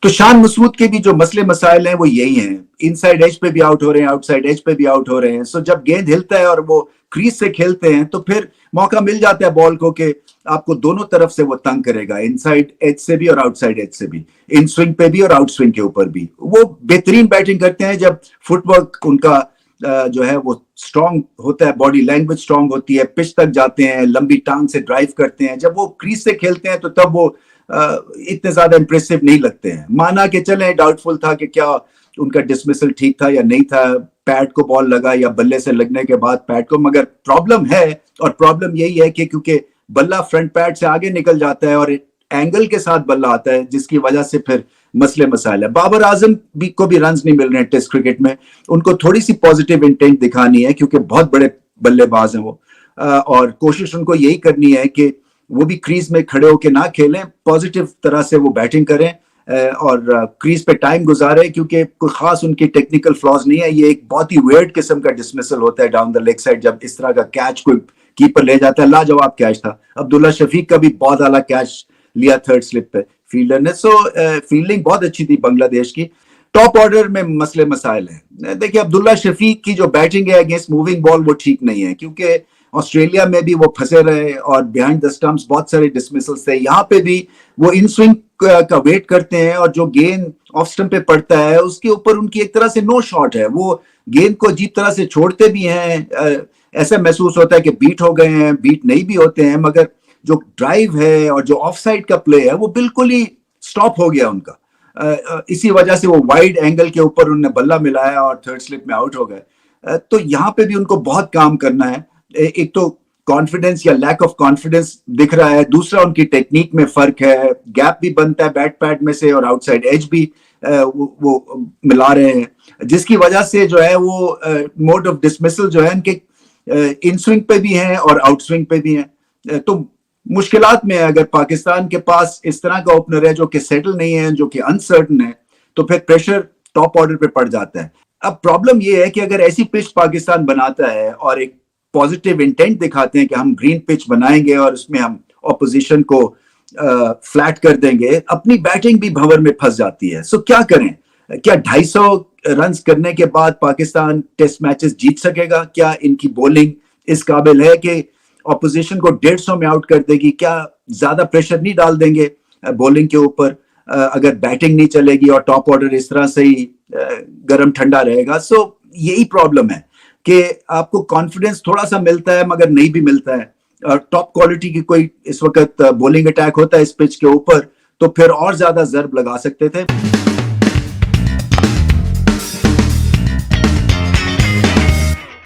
तो शान मसूद के भी जो मसले मसाइल हैं वो यही हैं, इनसाइड एज पे भी आउट हो रहे हैं, आउटसाइड एज पे भी आउट हो रहे हैं। सो जब गेंद हिलता है और वो क्रीज से खेलते हैं तो फिर मौका मिल जाता है बॉल को कि आपको दोनों तरफ से वो तंग करेगा, इनसाइड एज से भी और आउटसाइड एज से भी, इन स्विंग पे भी और आउट स्विंग के ऊपर भी। वो बेहतरीन बैटिंग करते हैं जब फुटवर्क उनका जो है वो स्ट्रांग होता है, बॉडी लैंग्वेज स्ट्रांग होती है, पिच तक जाते हैं, लंबी टांग से ड्राइव करते हैं। जब वो क्रीज से खेलते हैं तो तब वो इतने ज्यादा इंप्रेसिव नहीं लगते हैं। माना कि चले डाउटफुल था कि क्या उनका डिसमिसल ठीक था या नहीं था, पैड को बॉल लगा या बल्ले से लगने के बाद पैड को, मगर प्रॉब्लम है, और प्रॉब्लम यही है कि क्योंकि बल्ला फ्रंट पैड से आगे निकल जाता है और एंगल के साथ बल्ला आता है, जिसकी वजह से फिर मसले मसाइल है। बाबर आजम भी को भी रन नहीं मिल रहे हैं टेस्ट क्रिकेट में। उनको थोड़ी सी पॉजिटिव इंटेंट दिखानी है क्योंकि बहुत बड़े बल्लेबाज हैं वो, और कोशिश उनको यही करनी है कि वो भी क्रीज में खड़े होकर ना खेलें, पॉजिटिव तरह से वो बैटिंग करें और क्रीज पे टाइम गुजारे, क्योंकि कोई खास उनकी टेक्निकल फ्लॉज नहीं है। ये एक बहुत ही वेयर्ड किस्म का डिसमिसल होता है डाउन द लेग साइड, जब इस तरह का कैच कोई कीपर ले जाता है। लाजवाब कैच था, अब्दुल्ला शफीक का भी बहुत आला कैच लिया थर्ड स्लिप पे फील्डर ने। सो फील्डिंग बहुत अच्छी थी बांग्लादेश की। टॉप ऑर्डर में मसले मसाइल हैं। देखिए अब्दुल्ला शफीक की जो बैटिंग है अगेंस्ट मूविंग बॉल वो ठीक नहीं है, क्योंकि ऑस्ट्रेलिया में भी वो फंसे रहे और बिहाइंड द स्टंप्स बहुत सारे डिसमिसल्स थे। यहाँ पे भी वो इन स्विंग का वेट करते हैं और जो गेंद ऑफ स्टंप पे पड़ता है उसके ऊपर उनकी एक तरह से नो शॉट है। वो गेंद को अजीब तरह से छोड़ते भी हैं, ऐसा महसूस होता है कि बीट हो गए हैं, बीट नहीं भी होते हैं, मगर जो ड्राइव है और जो ऑफ साइड का प्ले है वो बिल्कुल ही स्टॉप हो गया उनका। इसी वजह से वो वाइड एंगल के ऊपर उन्होंने बल्ला मिलाया और थर्ड स्लिप में आउट हो गए। तो यहाँ पे भी उनको बहुत काम करना है। एक तो कॉन्फिडेंस या लैक ऑफ कॉन्फिडेंस दिख रहा है, दूसरा उनकी टेक्निक में फर्क है, गैप भी बनता है बैट पैड में से और आउटसाइड एज भी वो मिला रहे हैं, जिसकी वजह से जो है वो मोड ऑफ डिसमिसल जो है उनके इन स्विंग पे भी हैं और आउट स्विंग पे भी हैं। तो मुश्किलात में है। अगर पाकिस्तान के पास इस तरह का ओपनर है जो कि सेटल नहीं है, जो कि अनसर्टन है, तो फिर प्रेशर टॉप ऑर्डर पे पड़ जाता है। अब प्रॉब्लम ये है कि अगर ऐसी पिच पाकिस्तान बनाता है और एक पॉजिटिव इंटेंट दिखाते हैं कि हम ग्रीन पिच बनाएंगे और उसमें हम ऑपोजिशन को फ्लैट कर देंगे, अपनी बैटिंग भी भंवर में फंस जाती है। सो क्या करें? क्या 250 रन करने के बाद पाकिस्तान टेस्ट मैचेस जीत सकेगा? क्या इनकी बॉलिंग इस काबिल है कि ऑपोजिशन को 150 में आउट कर देगी? क्या ज्यादा प्रेशर नहीं डाल देंगे बॉलिंग के ऊपर अगर बैटिंग नहीं चलेगी और टॉप ऑर्डर इस तरह से ही गर्म ठंडा रहेगा? सो यही प्रॉब्लम है कि आपको कॉन्फिडेंस थोड़ा सा मिलता है मगर नहीं भी मिलता है। टॉप क्वालिटी की कोई इस वक्त बॉलिंग अटैक होता है इस पिच के ऊपर तो फिर और ज्यादा जर्ब लगा सकते थे।